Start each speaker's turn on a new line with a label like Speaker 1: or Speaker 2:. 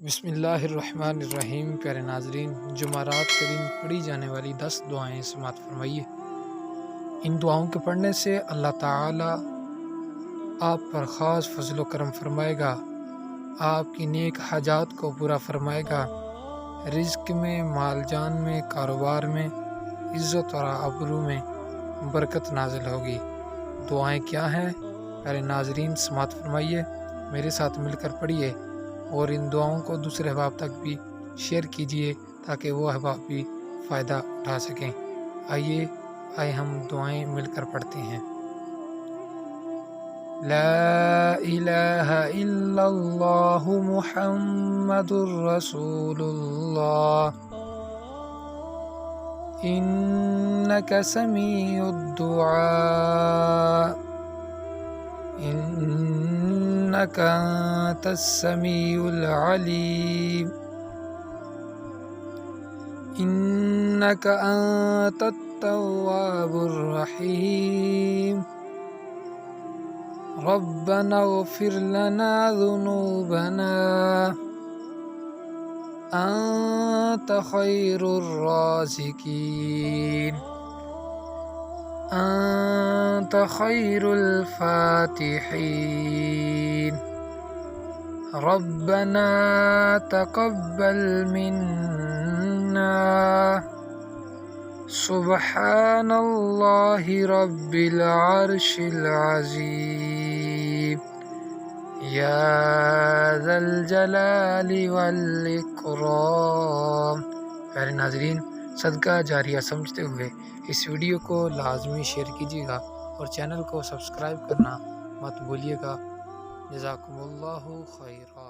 Speaker 1: बिस्मिल्लाहिर्रहमानिर्रहीम। प्यारे नाजरीन, जुमारात के दिन पढ़ी जाने वाली 10 दुआएं समाअत फरमाइए। इन दुआओं के पढ़ने से अल्लाह ताला आप पर ख़ास फजल करम फरमाएगा, आपकी नेक हाजात को पूरा फरमाएगा, रिज़्क में, माल जान में, कारोबार में, इज़्ज़त और आबरू में बरकत नाजिल होगी। दुआएं क्या हैं प्यारे नाजरीन, समाअत फरमाइए, मेरे साथ मिलकर पढ़िए और इन दुआओं को दूसरे अहबाब तक भी शेयर कीजिए ताकि वो अहबाब भी फ़ायदा उठा सकें। आइए हम दुआएं मिलकर पढ़ते हैं। ला इलाहा इल्लल्लाहु मुहम्मदुर रसूलुल्लाह, इन्नका समीउद दुआ, इन्नका अंतस समीउल अलीम, इन्नका अंतत तव्वाबुर रहीम, रब्बना इग़फिर लना ज़ुनूबना, अंत खैरुर राज़िकीन, अंत खैरुल फातिहीन, रब्बना तक़ब्बल मिन्ना, सुब्हानल्लाहि रब्बिल अर्शिल अज़ीम, या ज़ल जलाली वल इकराम। प्यारे नाज़रीन, सदका जारिया समझते हुए इस वीडियो को लाजमी शेयर कीजिएगा और चैनल को सब्सक्राइब करना मत भूलिएगा। जज़ाकुमुल्लाहु खैरा।